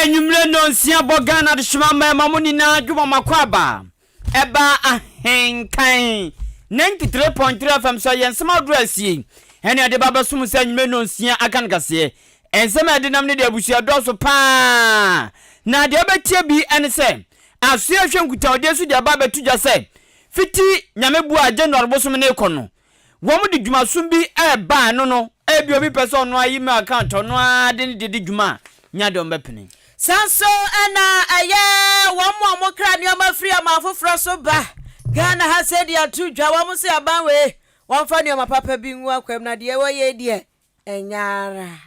Enyumre no nsia bogana de shimama mamuni na dwuma makwaba. Eba ahenkan 93.3 FM so yensema address yi. Ene ade baba sum se enyumre no nsia akan kase. Ensema ade nam ne de abusua doso pa. Na de obetie bi ene se asua hwenkuta ode su de baba tuja se fiti nyamebu aje no bosom ne kono. Wo mu de dwuma sum bi eba no ebi obi person no ayi me account no ade ne de dwuma nya de ombepene. Sanso ana aye wo mo kra ni o ma free ama foforo so ba Ghana ha said ya tu dwa wo mo se aban we won fa ni o ma papa bi nwu akwam na de wo ye de enyara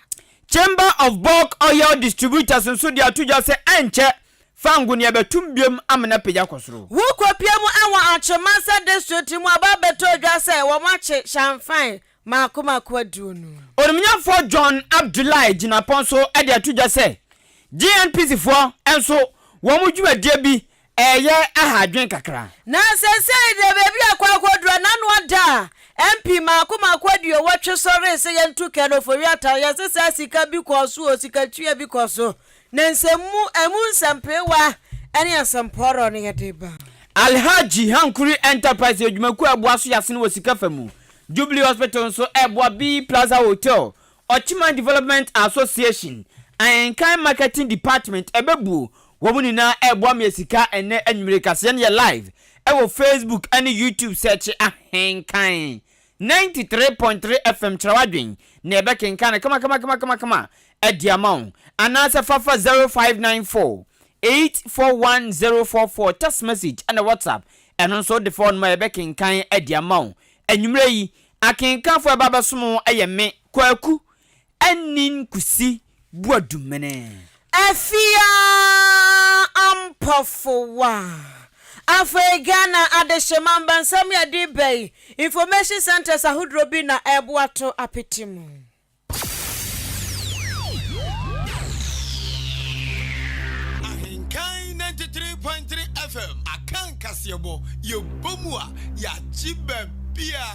Chamber of Bulk Oil Distributors nso de atuja se enche fangu ne betum biem amena peja kosoro wo kopia mu awon Achemasa district mu aba beto dwa se wo ma che champagne makoma adunu Orumnyafo John Abdullahi Jinaponso e de atuja se GNPC for enso wo mu dwumadie bi eye ahadwen kakra na sese de bebi akwakodro na no ada MP makoma aduo wotwe sore se yentu keno fori ata ya sese asika bi koso osika tue bi koso na nsemu emu nsampewa ene asamporo ne yedeba Alhaji Hankuri Enterprise edwumaku abuaso yase ne wasika famu Jubilee Hospital so Eboa B Plaza Hotel Ochima Development Association Ahenkan Marketing Department ebebu womuni na Eboa mesika ene enwure kase ne live ewo Facebook and YouTube search Ahenkan 93.3 FM Trawadwen na ebekenkan kama ediamon anasa fafa 0594 841044 text message and WhatsApp and also the phone my ebekenkan ediamon enwure yi akenkan fo baba somo eyeme kwaku anin kusi buadumene afia ampofowa Ghana adeshemamba nsam ya dibei information centers ahudrobi na ebuato apetimu Ahenkan 93.3 FM Ahenkan Kasiebo yebomua ya jibebia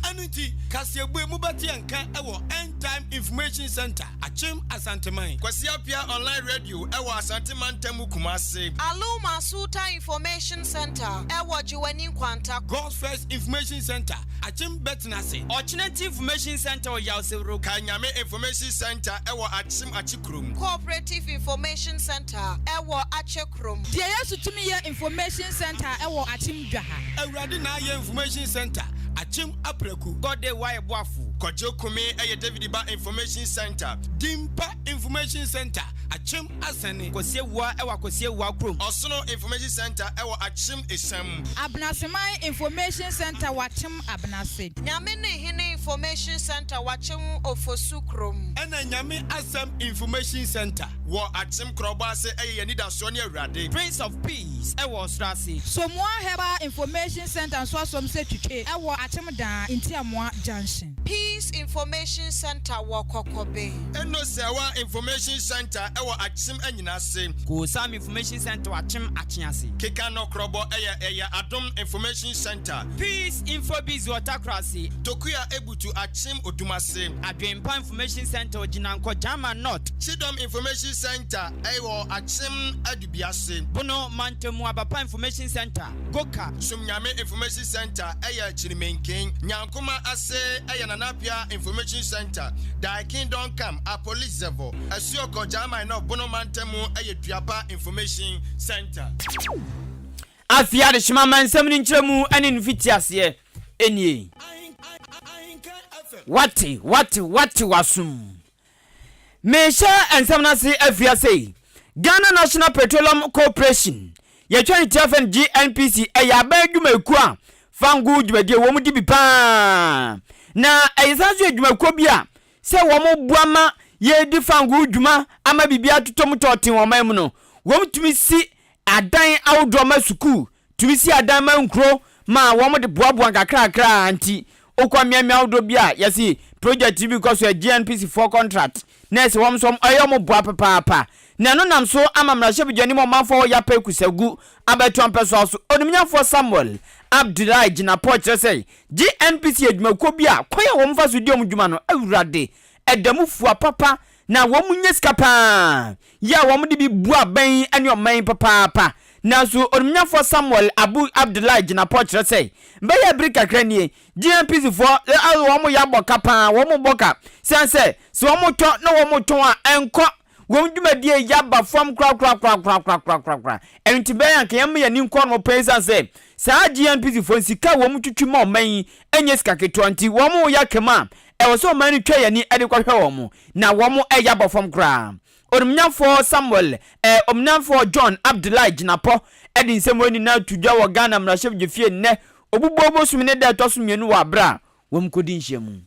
Anuti Kasiebo mubati anka ewo End Time Information Center Achim Asanteman Kwasiapia Online Radio ewo Asanteman Temu Kumase Aluma Suta Information Center ewo Jiwani Kwanta God's First Information Center Achim Betnase Alternative Information Center Yawsero Kanyame Information Center ewo Achim Achikrum Cooperative Information Center ewo Achekrum Dia yesu tumi ye Information Center ewo Achim Dwaha Ewrade na ye Information Center Achim Apreku Gode wa eboafu Kojo Kumi eye David Ba Information Center Dimpa Information Center Achim Asane Kosiewa ewa kosiewa krom Osono Information Center ewa Achim Esam Abnasemai Information Center wachim Abnase Nyame hine Information Center wachim Ofosukrum Ena Nyame Asam Information Center wo Achim Krobase eye Nida Soni Ewrade Prince of Peace ewa Osrasi Somwa Heba Information Center so asom se twitwe ewa Achim Dan Intiamwa Junction Peace Information Center Wakokobe Eno Sewa Information Center ewa Achim Anyinase Kusam Information Center wachim achiase Keka no krobo eye Adom Information Center Peace Infobiz Watakrasi Tokuya Ebutu Achim Odumase Adwempa Information Center Ojinanko Jama North Chidom Information Center ewo Achim Adubiase Bono Mantemu Abapa Information Center Goka Sumnyame Information Center eye Chirimenken Nyankuma Ase eye Nanapia Information Center Da Kingdom Come a police level Asioko Jama no Bono Mantemu eye Duapa Information Center Afia de shimama nsam ni nkyeremu ane nfitiase enie Wati wasum Mesha ensam na se afia sei Ghana National Petroleum Corporation ye 2010 GNPC eya ba adwumaku a fangu dwumadie wo mu di bi pa na eyisaso adwumaku bia se wo mu buama ye di fangu dwuma ama bibia totom toten wo man mu no wo mutumi si adan awdo ma suku tumi si adan ma nkro ma wo mu de boaboa kakra anti okwamiamia awdo bia yesi project bi because GNPC for contract nurse wo msom ayomo boa papa na no nam so amamrahye bidwani mo manfo ya pa kusagu abetu ampeso so onimnyafo Samuel Abdullahi Jinaponso say GNPC adwumaku bia kwaya wo mfa so di omdwuma no awurade edamufua papa na wo mu nyeska pa ya wo mu de bi bua ban ane oman papa na so onumnyafo Samuel Abu Abdullah gina po kire sei mbe ya bri kakra nie GNPC fo wo mu ya boka pa wo mu boka sense so wo mu to na wo mu to a enko wo dwumadie ya ba fam kra enti be yanka yam ya ni nko no pesa se sa GNPC fo sika wo mu twitwi ma oman enye sika keto anti wo mu ya kema e wo so man twa yani ade kwahwe wo mu na wo mu ya ba fam kra onumnyafo Samuel omnyafo John Abdullah Jinapo edi nsemoni na tudwa wo Ghana mrashef jefie ne obubobo sumine da to sumienu wa bra wom kodi nhyiamu.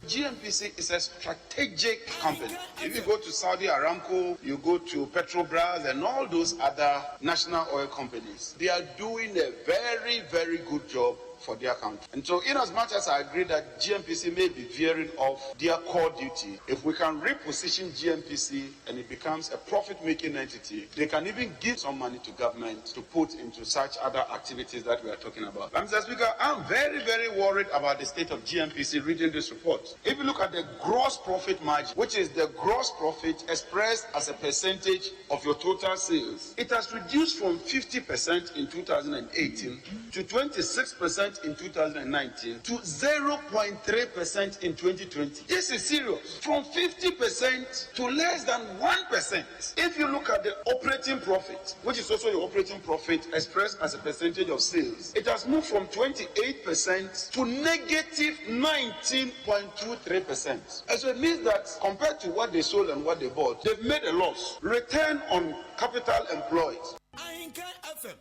GNPC is a strategic company. If you go to Saudi Aramco, you go to Petrobras and all those other national oil companies, they are doing a very, very good job for their country. And so in as much as I agree that GNPC may be veering off their core duty, if we can reposition GNPC and it becomes a profit-making entity, they can even give some money to government to put into such other activities that we are talking about. Mr. Speaker, I'm very, very worried about the state of GNPC reading this report. If you look at the gross profit margin, which is the gross profit expressed as a percentage of your total sales, it has reduced from 50% in 2018 to 26% in 2019 to 0.3% in 2020. This is serious. From 50% to less than 1%. If you look at the operating profit, which is also your operating profit expressed as a percentage of sales, it has moved from 28% to negative 19.23%. And so it means that compared to what they sold and what they bought, they've made a loss. Return on capital employed. Ahenkan FM.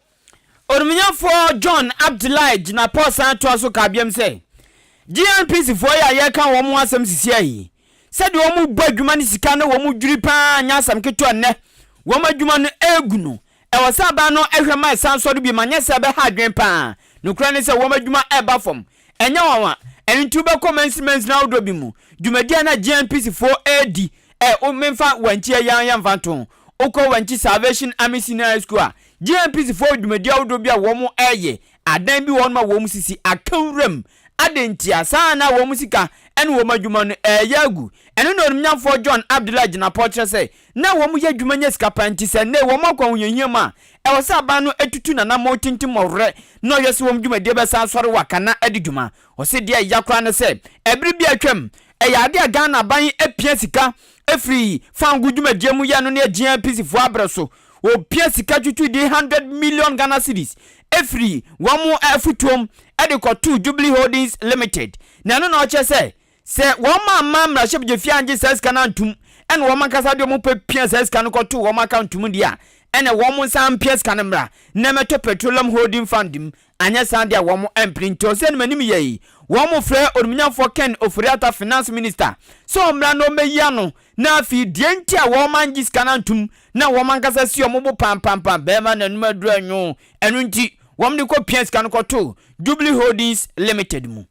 Onumnyafo John Abdullah gina posan to aso kabiem se GNPC fo ya kan wo mu asem sisi ayi se de wo mu badwuma ne sika na wo mu dwuri pa nya asam keto ne wo madwuma no egunu e wo saba no ehwe mai sanso do bi manya se be ha dwen pa nokura ne se wo madwuma e ba fom enya wawa entu be commencement na odo bi mu dwumadia na GNPC fo edi o memfa wanchi yan vanton oko wanchi Salvation Army Senior School GNPC for dwumadia odo bia wo mu eye adan bi won ma wo mu sisi akanwram adentia saa na wo mu sika ene wo madwuma no yagu ene no onumnyafo John Abdullah gina potre say na wo mu yadwuma nya sika panti se ne wo makwa hunyanyiam a e wo sa ba no etutu na na mo tintim owre no yesi wo mu dwumadia be sa sore wakana adidwuma o se dia yakra ne say ebri bi atwam e yade Ghana ban epia sika efri fangu dwumadia mu ya no ne GNPC fo abreso o pia sika tutu di 100 million Ghana cedis efri wamu afutom edikotu Jubilee Holdings Limited na no na oche se woma mamra ship je fianje ses kana antum en woma kasa de mo pia ses kana kotu woma accountum dia ene womu sam pia kana mra na meto Petroleum Holding Fund anya san dia womu emprinto se no manim yei womu frɛ onumnyafo Ken Ofuriata Finance Minister so mra no meya no na fi dientia woma ngis kana antum na woma kasa si omo pam be ma na numa duru anwo enu nti wom de ko piens kan ko to Jubilee Holdings Limited mu.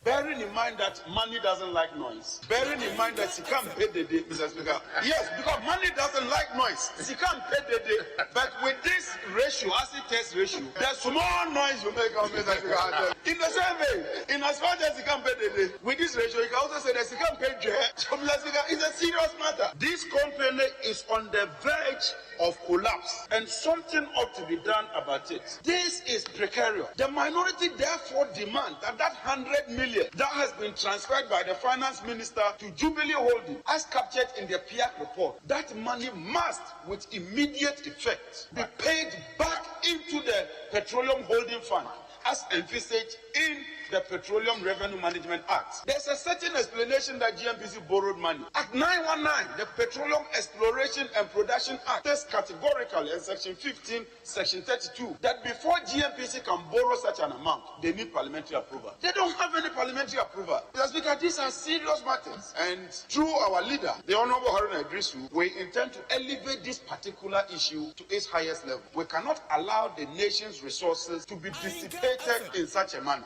Bearing in mind that money doesn't like noise. Bearing in mind that she can't pay the day, Mr. Speaker. Yes, because money doesn't like noise. She can't pay the day. But with this ratio, acid test ratio, there's small noise you make on Mr. Speaker. In the same way, in as far as she can't pay the day, with this ratio, you can also say that she can't pay the day. So, Mr. Speaker, it's a serious matter. This company is on the verge of collapse, and something ought to be done about it. This is precarious. The minority therefore demand that 100 million that has been transferred by the finance minister to Jubilee Holding, as captured in the PIAC report, that money must, with immediate effect, be paid back into the Petroleum Holding Fund, as envisaged in the Petroleum Revenue Management Act. There's a certain explanation that GNPC borrowed money. Act 919, the Petroleum Exploration and Production Act, says categorically in Section 15, Section 32, that before GNPC can borrow such an amount, they need parliamentary approval. They don't have any parliamentary approval. That's because these are serious matters. And through our leader, the Honorable Haruna Idrisu, we intend to elevate this particular issue to its highest level. We cannot allow the nation's resources to be dissipated in such a manner.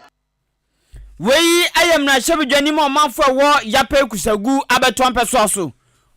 Wei ayam na shebu dwani mo manfo wo yape kusagu abeto ampeso aso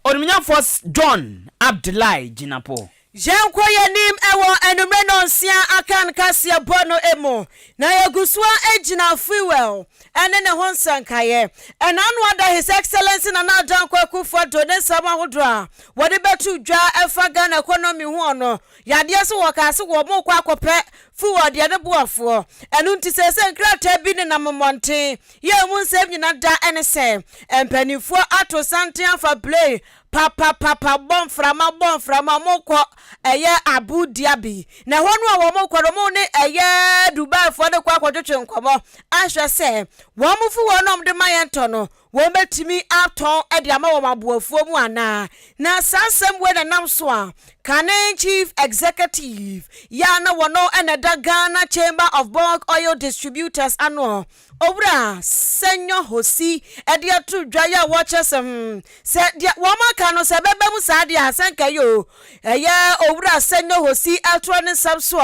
onumnyafo John Abdullah ginapo Janko yanim ewo enumre no nsia Akan Kasiebo no emo na yagusua ejina fuel ene ne ho nsankaye ena no ada his excellency na Janko Akufo-Addo ne sama hodra wode betu dwa efa Ghana economy ho no yade se wo ka se wo mo kwa akopɛ fuel de ne boafo enu nti se nkrata bi ne namonte ye mu nsem nyina da ene se empanifo ato santen afa play papa bonframa moko eye Abu Dhabi na honu a wo moko mo ne eye Dubai fo de kwa kwotwetwe nkomo ahwe se wo mufu wo nom de mayento no wo betimi aton e de ama wo maboafuo mu ana na sansem we na nam so a Kanen Chief Executive ya na wono eneda Ghana Chamber of Bulk Oil Distributors ano Obra senyo hosi ede atu dwa ya watchesem se de wo maka no se bebe mu sa de asanka yo eye obra senyo hosi atro ne samso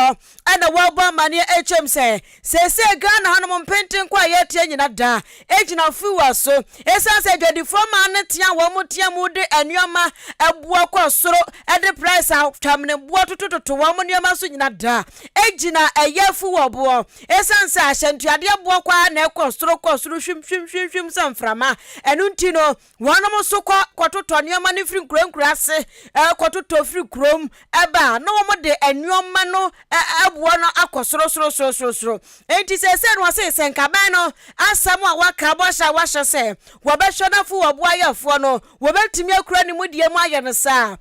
ana wo ba mane HM se Ghana hanom mpenten kwa ye tie nyina da ejina fuwa so esa se dwadi foma ne tia wo mu tia mu de anuama ebua kwa soro ede price twamne bua tututu wo mu nuama so nyina da ejina eye fuwa bo esa nsa ahyentuade bua kwa na ekosoro hwim samframa enu ntino wonom so kwatoto nuama ne firi nkurankura ase kwatoto firi krom eba no wo de anuama no abua no akosoro enti se no ase senkaban no asam a waka bosha se wo be hwona fu wo bua yafo no wo betimi akura ni mudie mu aye no sa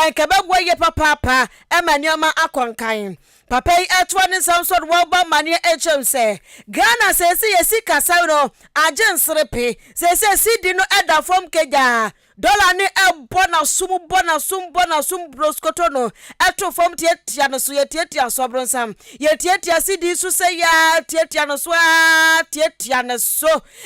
enkaba bua ye papa emanioma akonkan papa yi atwa ne samsod wo ba mane HM se Ghana se yesi kasa no agensrepe se sidi no eda fom keja dollar ni bona sum broskoto no eto fom tietia no so tietia so bronsam tietia sidi su se ya tietia no so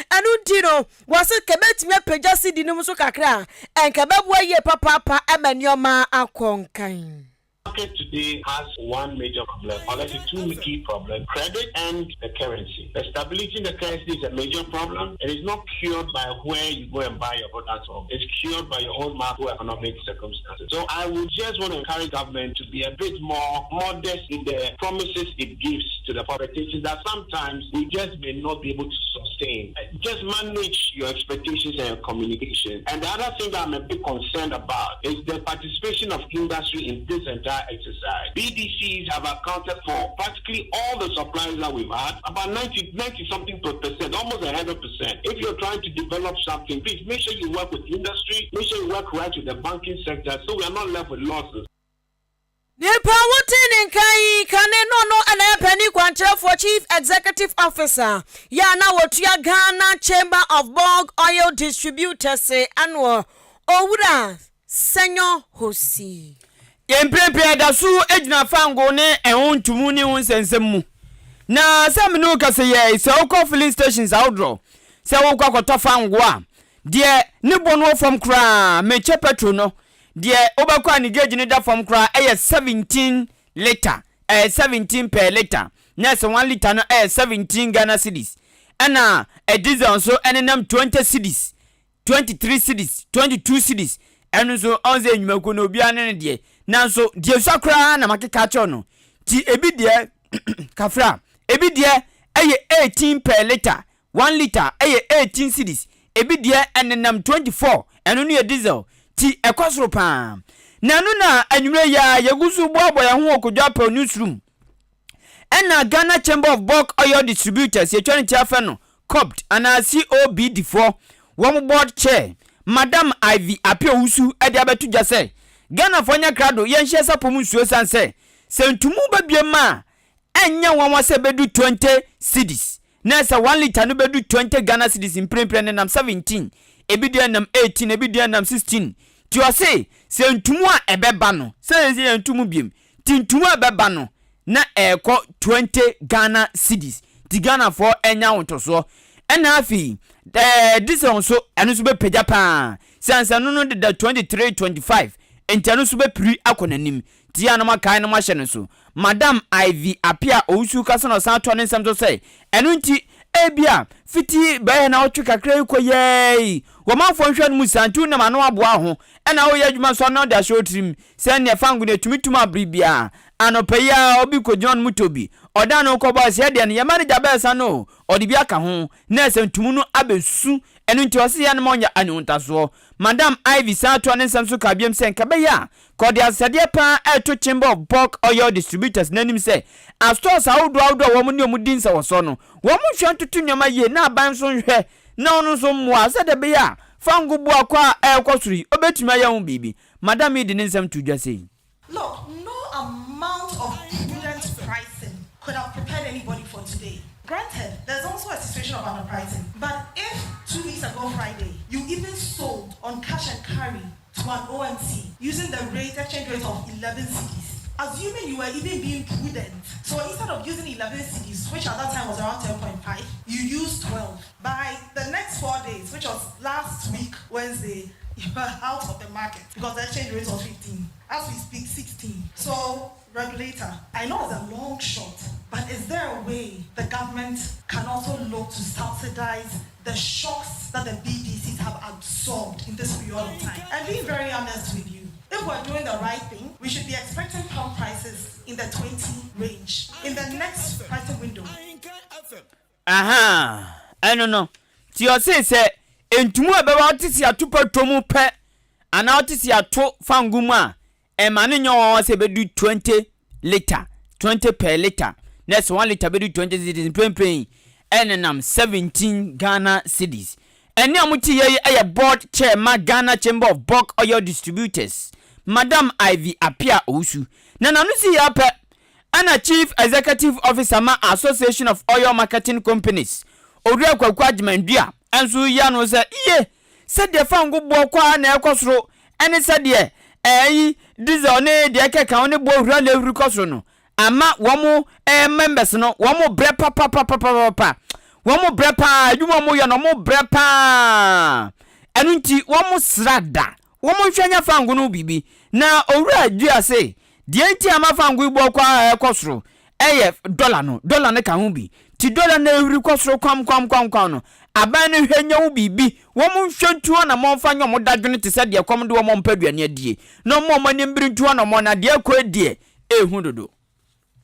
anu dino wase kebetimi peja sidi no so kakra enkababua ye papa emanioma akonkan. Market today has one major problem, or let's say two key problems: credit and the currency. The stability in the currency is a major problem. It is not cured by where you go and buy your products from. It's cured by your own macroeconomic circumstances. So I would just want to encourage government to be a bit more modest in the promises it gives to the politicians that sometimes we just may not be able to sustain. Just manage your expectations and your communication. And the other thing that I'm a bit concerned about is the participation of industry in this entire exercise. BDCs have accounted for practically all the supplies that we've had, about 90 something percent, almost 100%. If you're trying to develop something, please make sure you work with industry, make sure you work right with the banking sector so we are not left with losses. Nepa wotin nkai kane no ana pani kwantre for Chief Executive Officer ya na wotua Ghana Chamber of Bulk Oil Distributors anwo owura senyo hosi yemprepre da su ejina fango ne ehontumu ne wonsensem mu na saminu kase ye se okọ filling stations outdraw se wo kwa kwato fango a de ne bonu from kra meche petrol no de obakwa ni gauge ne da from kra 17 liter 17 per liter na se 1 liter no 17 Ghana cedis ana a diesel so enenam 20 cedis 23 cedis 22 cedis enu so onze nyumako no bia ne de nanso die sakra na makeka cho no ti ebi de kafra ebi de 18 per liter 1 liter 18 cedis ebi de enenam 24 enu no ye diesel ti ekosoro pa nanu na anwure ya yegusu boabo ya ho okodwa pa newsroom ena Ghana Chamber of Bulk Oil Distributors ye twani tiafa no COBD ana COBD4 wo board chair Madam Ivy Apia Usu ede abetu jase Ghana fonya krado yenhye sapom nsuo sanse sentumu babie ma enya wonwa se bedu 20 cedis na sa 1 liter no bedu 20 Ghana cedis imprempre nam 17 ebidia nam 18 ebidia nam 16 ti o se sentumu a ebeba no se sentumu biem tintumu a ebeba no na eko 20 Ghana cedis ti Ghana for enya wontoso ena afi this also anu so be peja pa sansa no de 23 25 entanu so be pri akonanim ti anoma kai no ma hye no so Madam Ivy Apia Ousu kasa no san to ne nsem so say enu nti ebia fiti ba na otwe kakra ko yei wo manfo nhwe no musantu na mano aboa ho na wo yadwuma so na da shotrim se ne fangu ne tumitum abribia anopeya obi ko John Mutobi oda no ko boss ye de ne yamane jabesa no odi bia ka ho na esentumu no abesu enu nti ose ya ne monya anuntaso Madam Ivy Sato ne nsam so ka biem se nka beya ko de asade pa eto Chamber of Bulk Oil Distributors nanim se a stores awdo wo mu ne omudin se wo so no wo mu hwe ntutu nyama ye na aban so nhwe na onu so mmoa se de beya fangu bu akwa ekosuri obetuma ya hu bibi Madam Ivy ne nsam tudwa sei. Look, no amount of prudent pricing could have prepared anybody for today. Granted, there's also a situation of underpricing. But if 2 weeks ago Friday, you even sold on cash and carry to an OMC using the exchange rate of 11 cedis, assuming you were even being prudent, so instead of using 11 cedis, which at that time was around 10.5, you used 12. By the next 4 days, which was last week, Wednesday, you were out of the market because the exchange rate was 15. As we speak, 16. So, regulator, I know it's a long shot, but is there a way the government can also look to subsidize the shocks that the BDCs have absorbed in this period of time? And being very honest with you, if we're doing the right thing, we should be expecting pump prices in the 20 range in the next pricing window. Aha, I don't know. Tio say entumu abewa otisi atupa tomu pe ana otisi ato fangumu a emane nyo se bedu 20 liter 20 per liter next 1 liter bedu 20 cedis plain enenam 17 Ghana cedis eni amuti ye board chairman Ghana Chamber of Bulk Oil Distributors Madam Ivy Apia Osu na nanu si ya pe ana Chief Executive Officer ma Association of Oil Marketing Companies Odua Kwakwa Jimandua anso ya no se iye se de fangu bo kwa na ekosoro ene se de diesel ne de keka ne bo hura na huru kosoro no ama womo members no womo bre pa womo bre pa adwuma mo ya no mo bre pa enu nti womo srada womo hwanya fangu no bibi na owura adua se de nti ama fangu bo kwa ekosoro dollar ne ka hu bi ti dollar na huru kosoro kwam no aban no hwanya wo bibi wo mo hwentuo na mo mfa nyo mo dadwene te se de kom de wo mo mpaduane adie no mo mani mbirituo na mo na de akọ adie ehu dodo.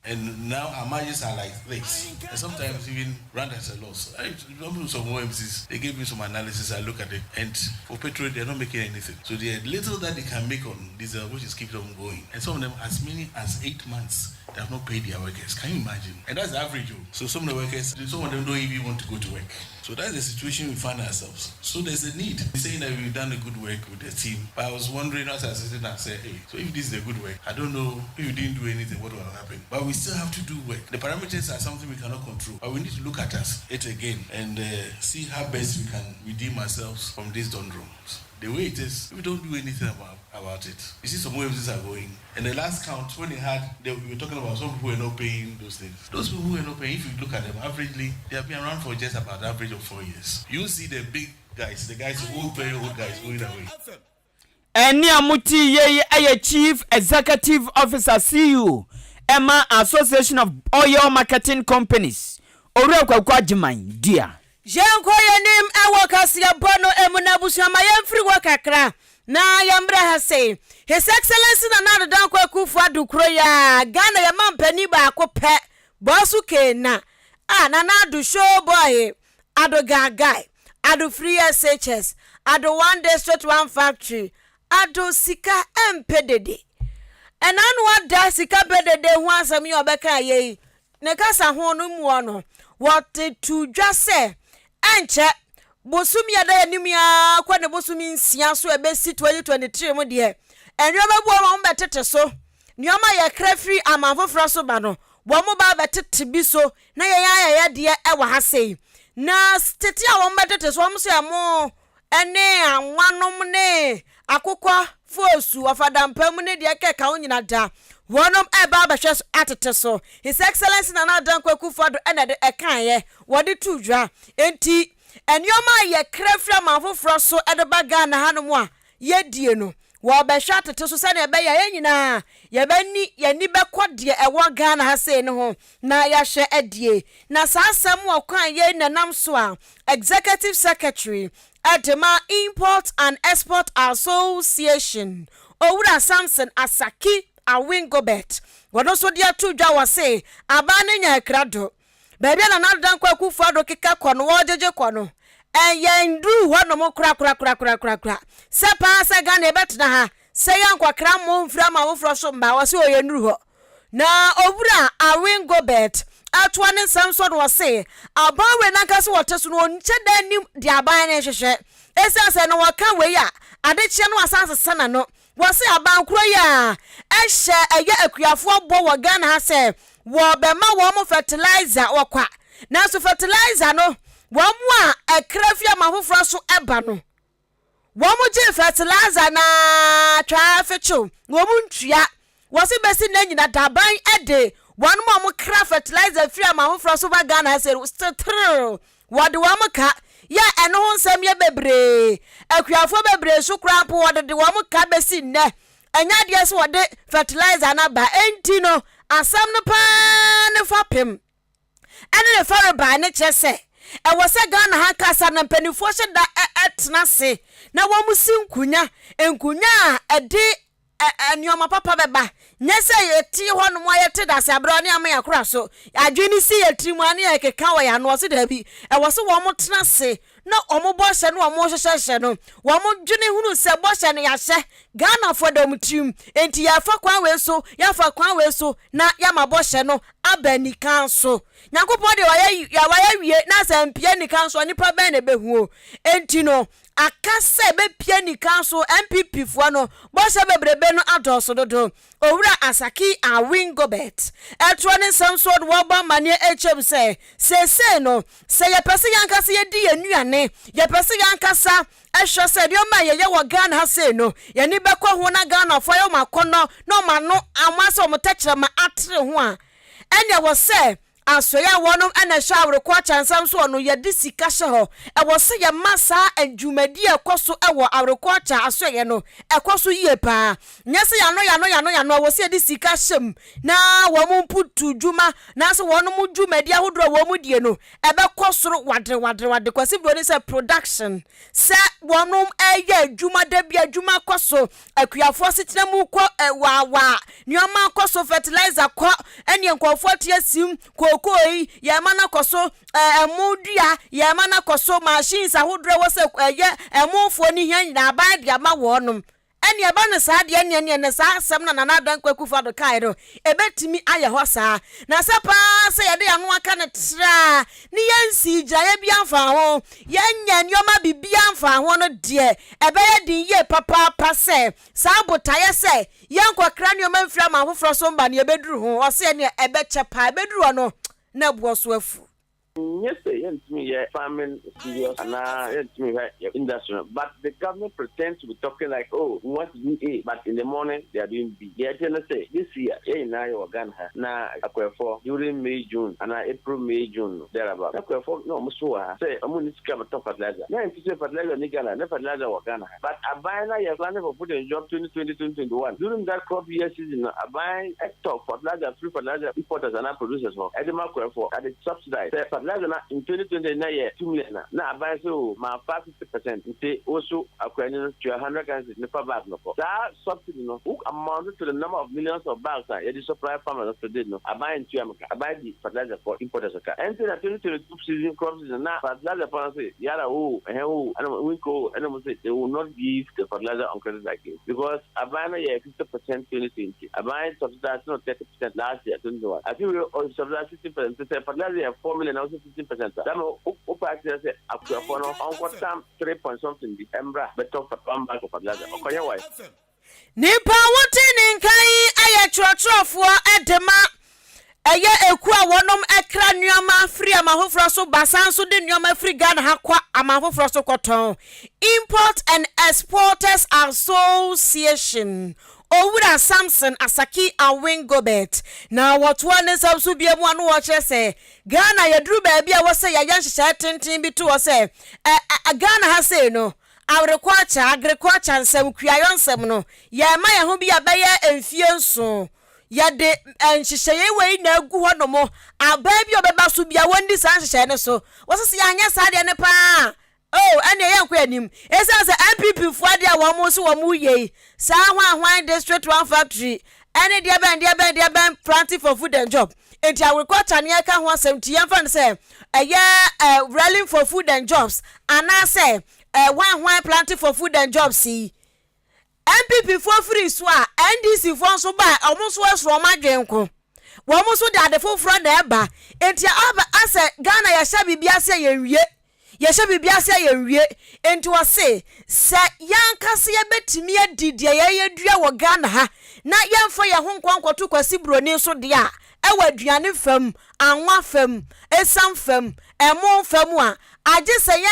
And now our margins are like this. And sometimes even run as a loss. I remember some OMCs, they gave me some analysis, I look at it, and for petrol, they're not making anything. So the little that they can make on diesel, which is keep them going. And some of them, as many as 8 months, they have not paid their workers. Can you imagine? And that's the average. So some of the workers, some of them don't even want to go to work. So that's the situation we find ourselves. So there's a need. We're saying that we've done a good work with the team. But I was wondering as I was sitting and said, hey, so if this is a good work, I don't know if you didn't do anything, what will happen? But we still have to do work. The parameters are something we cannot control. But we need to look at it again and see how best we can redeem ourselves from these doldrums. The way it is, we don't do anything about it. You see, some waves are going. And the last count, when we were talking about some people who are not paying those things. Those people who are not paying, if you look at them, averagely, they have been around for just about the average of 4 years. You see the big guys, the guys who old guys going away. Eni amuti ye Chief Executive Officer CEO, Emma Association of Oil Marketing Companies. Ore Kwakwa Jiman, dear. Jenko yenim ewo Kasiebo no emunabusuama yemfiri wakakra na yambra ha say His Excellency na nadu dan Kwaku adukro ya Ghana ya mampani ba akopɛ bosu kena na nadu show boy ado gagai ado free SHS ado one district one factory ado sika empedede enanu wada sika bedede ho asam ye obeka ye ne kasa ho no mu ono what to just say enche bosumi ada animia kwa ne bosumi nsia so ebesi 2023 mu de enweba bo mo betete so nioma ye krafri amanfofra so ba no bo mo ba betete bi so na ye de ewa ha sei na tete a wo betete so mo so ya mo ene anwanom ne akokwa fosu afadampam ne de keka onyina da wonom eba ba hwes atete so His Excellency na dan Kwaku Ado ena de ekan ye wode tudwa enti enioma ye krafra manfofro so edeba Ghana hanom a ye die no wo be hwa tete so se na be ya nyina ye bani ye ni be kode e wo Ghana ha se ne ho na ya hwe adie na sa asem wo kwan ye nanam so a executive secretary Adema Import and Export Association Owura Samson Asaki Awingobet wono so dia tu dwa wo se abane nya krado baby na dan kwa kufu ado keka kono wo jeje kono enyendu ho no mo kra se pa se Ghana betna ha se yankwa kra mo mfra ma wo fro so mba wo se oyendu ho na Owura Awingobet atwa ne samson wo se abawe na kase woteso no nche dan nim di aban ne hwehwe ese no waka we ya adechie no asase sana no wo se aban kro ya ehye eye akuafo bo wo Ghana ha se wo be ma wo mo fertilizer okwa na so fertilizer no wo mo a ekrafia mahofro so eba no wo mo je fertilizer na traffichu wo mo ntua wo se besi na nyina daban ede one more craft fertilizer free amahofro so ba Ghana say still what do am ka ya eno ho nsem ye bebre akuafo bebre so krampo wode de wo ka besi ne enya de so wode fertilizer na ba enti no asam no pa ne fapem ene le fare ba ne chese e wo se Ghana ha kasa na mpanifo hye da etna se na wo musi nkunya ede enioma papa beba nyese yeti ho no moyete da se abro ne ama yakura so adwini si yetirimu ane yakeka wo ya no se da bi e wo se wo mo tena se na omo bo hye no omo hyehyehye no wo mo dwene hunu se bo hye ne ya hye Ghana for da mutim enti ya fa kwan we so ya fa kwan we so na ya ma bo hye no abani kan so nyankopon de waya wie na se mpie ni kan so nipa ben na behu enti no akase be pie ni kan so MPP fo no bo hye bebrebe no adoso dodo Owura Asaki Awingobet etro ne samso de wo ba mane echem se no se ye pese yankase ye di anuane ye pese yankasa ehwe se de o ma ye wo Ghana ha se no ye ni bekọ ho na Ghana fo ye makono no ma no amase o motechire ma atre ho a enya wo se asoya wonom ena shawre kwa chansam so no ye disika hye ho e wo se ye masa adwumadi ekoso e wo awrekwa cha asoye no ekoso yie pa nyese ya no wo se disika hyem na wo mu putu dwuma na so wonom dwumadi ahodro wo mu die no e be kosoro wadre kwasi bro ni se production se wonom eye adwuma da bia adwuma koso akuafo setena mu ko wa nyoma koso fertilizer ko ene nkofo tie sim koi ya mana koso emudua ya mana koso machines ahodre wo se emufo ni hia na aban dia ma wonum ene eba ne saa de ene saa asem na dan kwaku fa do kai do ebetimi aye ho saa na se pa se ye de anu aka ne tra ni yansi gya ye bia mfa ho yenya nyoma bibia mfa ho no de ebe ye din ye papa se saa botaye se yankwa kranioma mfira ma hofro so mba ne ebeduru ho o se ne ebe chepa ebeduru no na buoso afu yes, farming serious and industry. But the government pretends to be talking like, oh, we want to do A, but in the morning they are doing B. They are trying to say this year, now you're Ghana, now during May, June, and April, May, June, thereabout. No, Musua say, I'm going to come and talk fertilizer. Now, if you say fertilizer, Ghana, never fertilizer or Ghana. But I buy now you're planning for putting a job 2020, 2021. During that crop year season, I buy hectare fertilizer, free fertilizer importers and producers for Edema at the subsidized. In 2020, now 2 million. Now, I buy so my 50%. Say also acquiring to 100 guys in the bags. That subsidy, no, who amounted to the number of millions of bags. The supply farmers today, no, I buy into America. I buy the fertilizer for importers. And then 2022 season crop season now, fertilizer farmers say, Yara, oh, and Winko, and they will not give the fertilizer on credit like this because I buy now 50% 2020. I buy subsidized not 30% last year 2021. I think we all subsidized 60%. The fertilizer 4 million, also 15%. That I say up to a phone on 3 point something the Embra, but talk for one bag of fertilizer. Okay, why? Nipa wotin nkai aye trotro edema eye ekua wonom ekra nneoma free amahofro so basan so de nneoma free Ghana ha kwa amahofro so koton Import and Exporters Association Owura Samson Asaki Awingobet na wotwa ne sabsu bia mu anu wo kire se Ghana yaduru ba bia wo se ya yanhyehyɛ tenten bi to wo se Ghana ha se no agriculture nsɛm kuayo nsɛm no yɛ ma yɛ ho bi abɛyɛ emfie nso yɛde nhyehyɛe wei na agu hɔ no mo aba bi obɛba so bia wɔndi saa nhyehyɛe ne so wɔsese yɛanyɛ saa deɛ ne paa ɛne yɛ nkɔ anim ɛsiane sɛ MPP fo ade a wɔn so wɔn yɛ saa hwan district 1 factory ɛne deɛ bɛn planting for food and job enti agriculture ne yɛka ho asɛm ti yɛmfa no sɛ ɛyɛ rallying for food and jobs anaasɛ hwan planting for food and jobs see MPP for free so a NDC for so ba omo so asro madwenko wo mo so de ade foforo na eba enti aba ase Ghana ya sha bibia se yenwie enti wo se yankase ye betimi adidi ye dua wo Ghana ha na yemfa ye ho nkwankoto kwasi broni so de a ewa aduane fam anwa fam esam fam emo fam a agye se ya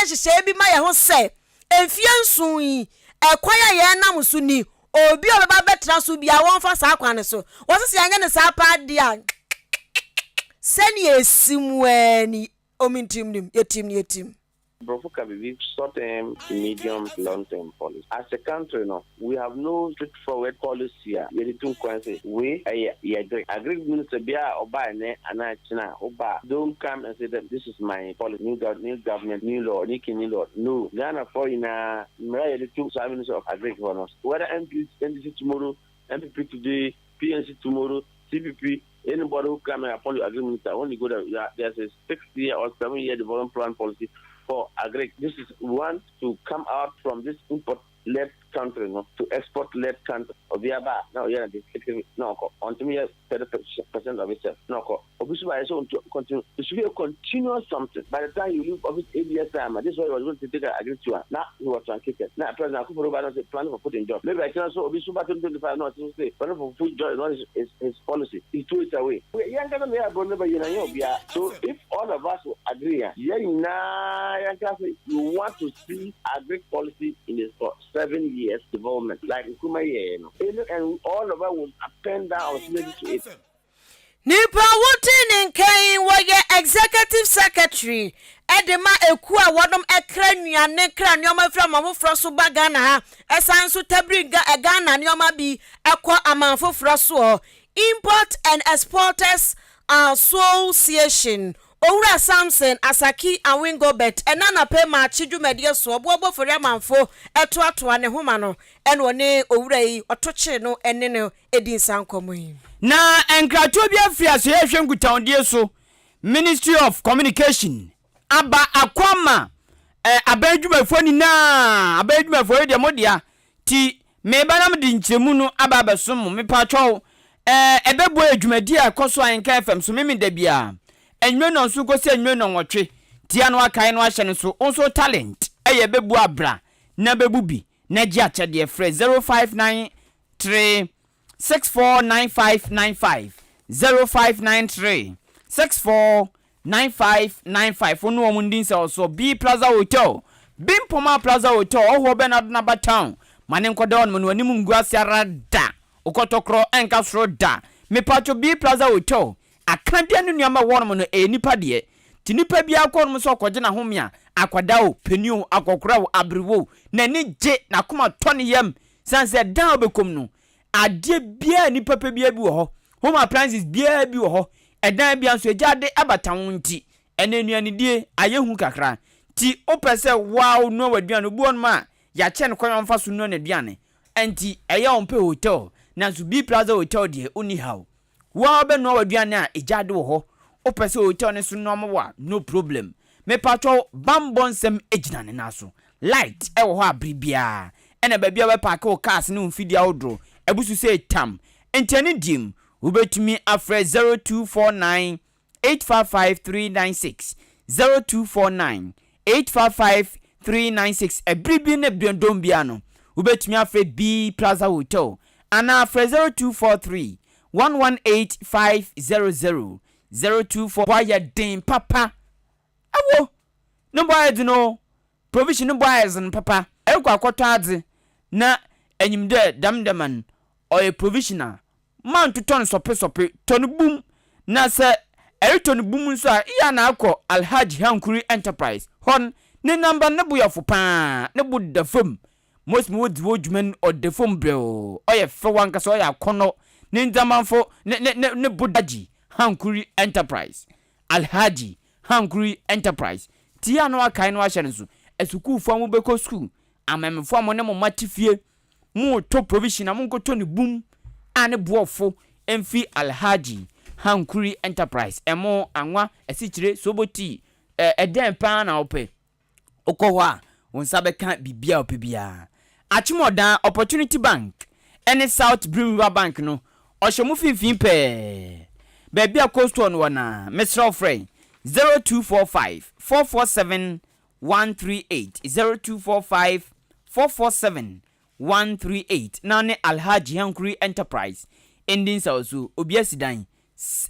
hyehyɛ bi ma ye ho se emfie nson yi ekwaya ye nam so ni obi obeba betra so bia won fa saa kwane so wosese anya ne saa pa dia seni esimwani omintim nim yetim Brofuka be short-term, medium, long-term policy. As a country, no, we have no straightforward policy here. We two consequences. We agree. Agree minister Bia Oba ne Anachina Oba. Don't come and say that this is my policy. New government, new law, new law. No. Ghana for in a the two minister of agree for us. Whether NDC tomorrow, MPP today, PNC tomorrow, CPP. Anybody who come and appoint agreement, only go there. There's a 6-year or 7-year development plan policy for agri. This is one to come out from this import-led country, no, to export-led country. Obiaba now, no, until me 30% of itself. No, obviously, I so continue. It should be a continuous something. By the time you leave office 8 years time, this is why I was going to take an agri to her. Now you was trying to kick it. Now President Akufo-Addo say planning for putting job. Maybe I can also obviously 25 not to say planning for food job is not his policy. He threw it away. So if all of us will agree, you want to see agri policy in this 7 years development, like Nkumaye, and all of us will append down to it. Nipa wuti nkai woye executive secretary edema ekua wodom ekra nuane kra nyoma fra mamofra so ba Ghana ha esan so tabri Ghana nyoma bi ekọ amanfofra so Import and Exporters Association Owura Samson Asaki Awingo bet enana pe ma chidwumade so obo for amanfo eto ne homa no ene one owura yi otoche no ene no edin sankomo yi na enkrato bi afia so yehwe ngutawde so Ministry of Communication aba akwama abadwumafo ni na abadwumafo de modia ti mebanam di nkyemu no aba besom me patwo ebebo adwumadi akoso Ahenkan FM so memi da bia enwe no nso ko se enwe no nwotwe tia no akai no ahye no so onso talent eye bebu abra na bebu bi na gi achede frɛ 0593 649595 0593 649595 onu omundin se so B Plaza Hotel Bimpoma Plaza Hotel oho Benard na Town mane nkoda on no animu nguase arada okotokro enka soro da me pacho B Plaza Hotel akandia no nyama wono no enipa de ti nipa bia akọ so okoje na homia akwada o peniu akokora o abrewo na ni je na koma tone yam sanse da obekom no ade bia nipa pe bia bi wo ho home appliances bia bi wo ho edan bia nso ejade abata wonti ene nuane die ayehu kakra ti opese wow no waduane buon ma ya che no kwan mfa so no na duane enti eya ompe hotel na so B Plaza Hotel de oni haw wa be no waduane a ejade wo ho opese hotel ne so no wa no problem me patcho bambonsem ejinane na so light e wo ho abribia ene ba bia we park o cars ne mfidi awdro ebusu say tam entene dim ubetumi afre 0249 855396 0249 855396 ebribi ne biondom bia no ubetumi afre B Plaza Hotel ana afre 0243 118500 024 waya den papa awo no boy no provision no boys and papa ekwa kwotadze na enyimde damdaman oy provisional man to ton sope ton boom na se ton boom so a iya na akọ Alhaji Hankuri Enterprise hon ne number ne bu yafo pa ne bu da fam most me wodi wodjuman o de fam bro o ye fe wanka so ya kono ne nzamanfo ne budaji hankuri enterprise alhaji hankuri enterprise tia no akai no ahye nso esukufo amu beko school amemfo amu ne mo matifie mu to provision amu nkoto ne bum ane buofo emfi alhaji hankuri enterprise emo anwa esichire soboti eden pa na ope okoho a wonsa beka bibia opebia achimodan opportunity bank any south blue river bank no ohemu finfin pe baby akosto no na Mr. Frey 0245 447 138 0245 447 138 na ne alhaji hankuri enterprise ending also obiasidan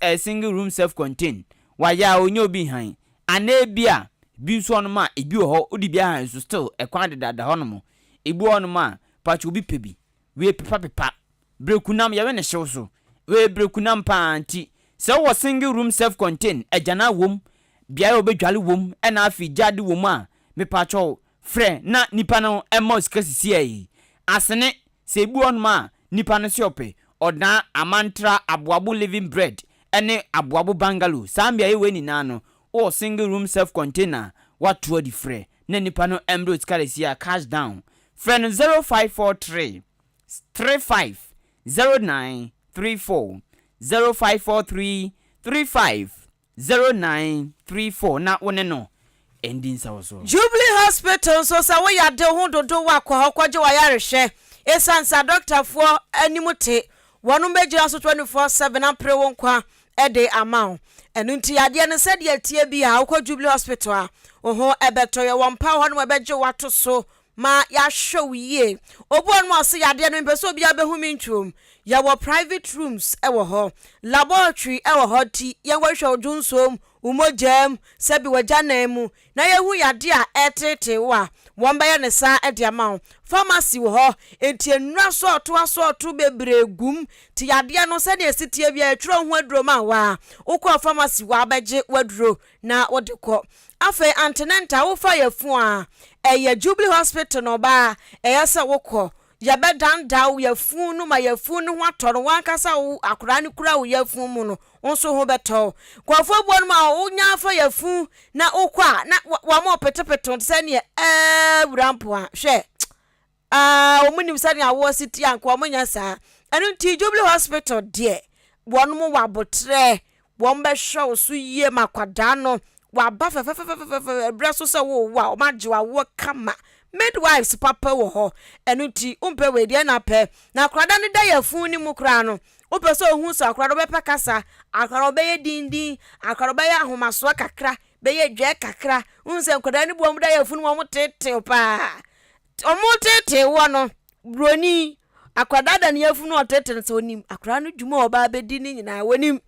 a single room self contained waya onyo bi han anebia bi so no ma ebi ho odi bia han so still e kwan dada ho no mo ebi ho no ma pacho obi pebi we pepa brekunam ya we ne hyew so we brekunam panti se wo single room self contained ejana wom bia obedwale wom e na afi jade wom a me pacho frɛ na nipa no emos kasisi ai asene se ebi ho no ma nipa no se ope odan amantra aboabo living bread ene aboabo bungalow sambia yewe ni nano o single room self container watu di frɛ na nipa no emro skalesi cash down friend 0543 35 0934 0543 35 0934 na one no ending sawoso Jubilee Hospital so sa we yade ho dodo wa kwa kwaje wa yarehwe esansa doctor for animute wonu megira so 24/7 apre won kwa ede amount enu nti yade ne se de atie bi a kwa Jubilee Hospital a oho ebeto ye won pa ho no ebeje wato so ma ya show ye obu onu ase yade no mpeso obi abehumi ntwom ya wo private rooms ewo ho laboratory ewo ho ti ye wahwe odunsom umojam sebi wajanemu na yehu yade a etete wa womba ne sa ede amount pharmacy wo ho enti enura so oto bebregum ti yade no se de sitie bia etro ho aduro ma wa ukọ pharmacy wa abeje waduro na wodekọ afa antenenta wo fa yafu a eye Jubilee Hospital no ba eyasa wokọ yabedanda wo yafu no ma yafu no ho atoro wankasa wo akora ne kura wo yafu mu no onso ho beto kwafo bo no ma wo nya fa yafu na ukwa na wa mo petepeto se ne wurampo a hwe omunim se ne awo city anko omunya sa enu ti Jubilee Hospital de wonu mo wabotre won be hwe so yie makwada no wa ba fe breso se wo wa o ma jiwa wo kama midwives papa wo ho enu ti umpe we de na pe na akrada ne da yafu ni mu kra no upe so hu so akrada be pekasa akrada be ye dindin akrada be ya ahomaso kakra be ye dwe kakra unse akrada ni bo mu da yafu ni mo tete pa o mo tete wo no broni akrada da ne yafu no tete so onim akrada no dwuma oba be di ni nyina wonim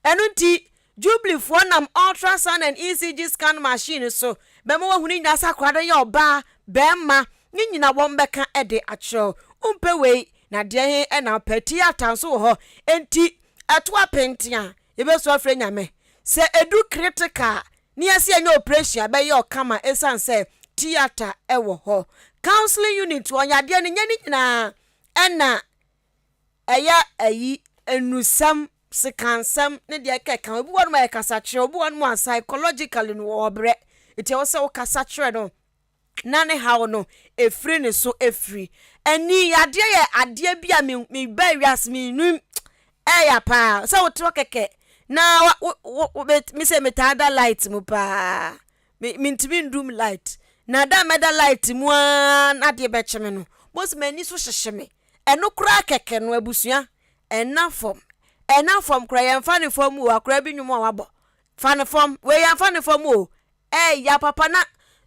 enu ti Jubilee for nam ultrasound and ECG scan machine so be mo hunu nya sakrada ya oba bema nyina wombeka ede achro umpe we na de he na pati atanso ho enti eto apentia yebe so afre nyame se edu critical ni ase anya operation be ye okama esanse theater ewo ho counseling unit onyade ne nyina ena eya ayi enusam sikansam ne de keka obi wonu ma kasa kire obi wonu ma psychologically no obre eti wo se wo kasa kire no nane how no efri ne so efri eni yade ye ade bia me ba wias me num eya pa so wo to keke na me se metada light mu pa me ntimi ndum light na da meda light mu na de be cheme no boss mani so hyehyeme eno kura keke no abusua ena form kura ye mfa ne form wo akura bi nwum wabo fa ne form we ye mfa ne form o ya papa na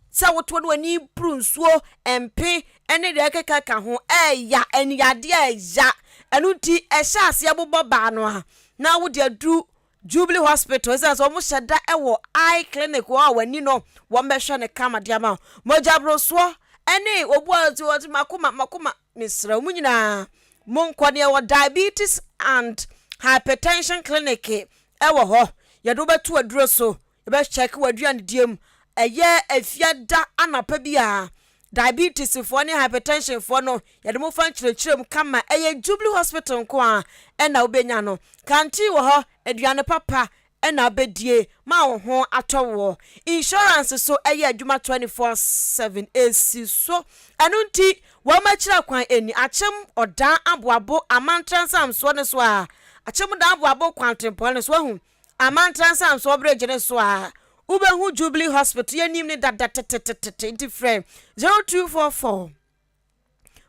sa woto no ani prunsuo empe ene de keka ka ho ya eni yade ya enu ti ehya ase abobo ba no ha na wo de adu Jubilee Hospital say so mo hyeda ewo eye clinic wo awani no wo mbehwe ne kama de ama mojabroso ene obu ati makoma misra mu nyina mo nkwane wo diabetes and hypertension clinic ewo ho yedo betu aduro so be check waduane diem eye afiada anapa bia diabetes for ne hypertension for no yede mo fan chirechirem kama eye Jubilee Hospital nko a na obenya no kanti wo ho aduane papa na bedie ma wo ho atowo insurance so eye adwuma 24/7 esi so anu nti wo ma kira kwan eni achem odan aboabo amantransam so ne so a achem dan aboabo kwantempo ne so hu amantransam so bridge ne so a ubehu Jubilee Hospital yanim ne different 0244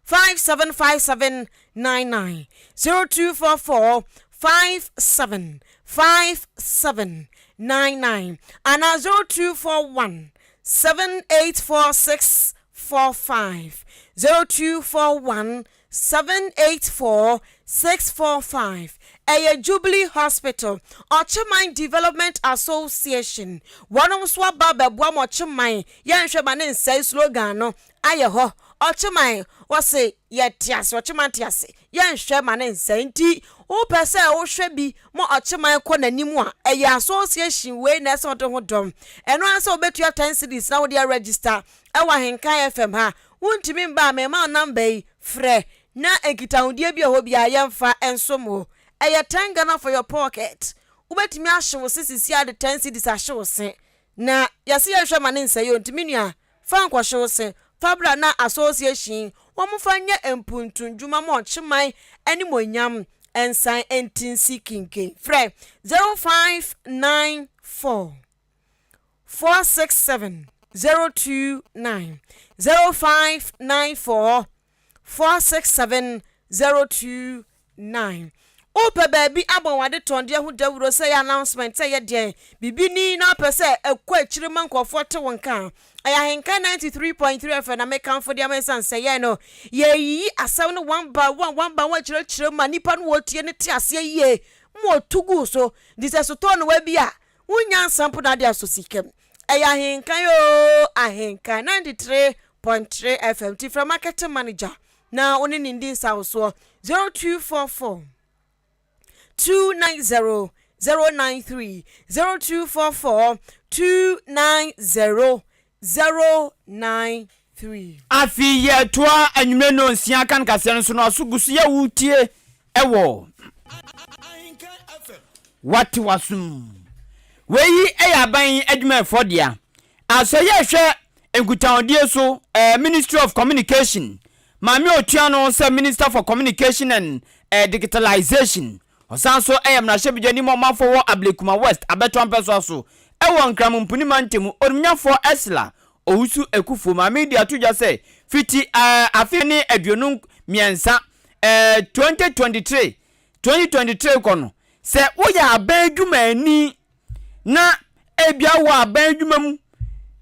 575799 0244 575799 and 0241 784645 0241 784645 a Jubilee Hospital Ochimine Development Association one swa baba bua mo chimine yen hweba say slogan no aye ho Ochimine wase yetiase Ochimine tiase yen hwema ne nsay nti wo pese wo hwe bi mo Ochimine ko nanimu a eye association we na so to hodom eno anse obetu 10 cities na wo dey register e wa Ahenkan FM ha wontimi mba me ma number frɛ na ekita hodie bi ho bia yemfa ensomo eye 10 Ghana for your pocket ubetimi ahyewo sisisi ade 10 cities ahyewo se na yase ye hwema ne nsay ontimi nua fa nkwohyewo se Fabra na association wamufanya empuntu njuma mo Ochimine eni monyam ensan entinsi kinke frɛ 0594 467 029 0594 467 029 Ope baby abonwade tonde hu dawuro say announcement say ye den bibini na pese ekwa akire mankofo te wonka Ahenkan 93.3 FM na mekan for dia mensan say ye no ye asaw no one by one chire ma nipa no wotie ne te ase ye mo tugu so dise so to no wa bia wunya sample na dia so sikem Ahenkan yo Ahenkan 93.3 FM ti from marketing manager na oni ndin sawo so 0244 290 093 0244 290 093 afi ye toa anwume no nsia kan kase so no asogusu ya wutie ewo what wasum weyi eyaban adwuma efodia aso ye hwe enkutaodie so Ministry of Communication mami otua no say Minister for Communication and Digitalization osanso na shebijani mo mafo wo Ablekuma West abeto ampeso so ewo nkram mpuni mantemu orumnyafo esla owusu ekufo ma media tuja say fiti afini aduonu miensa 2023 kono se woya abadwuma ani na ebia wo abadwuma mu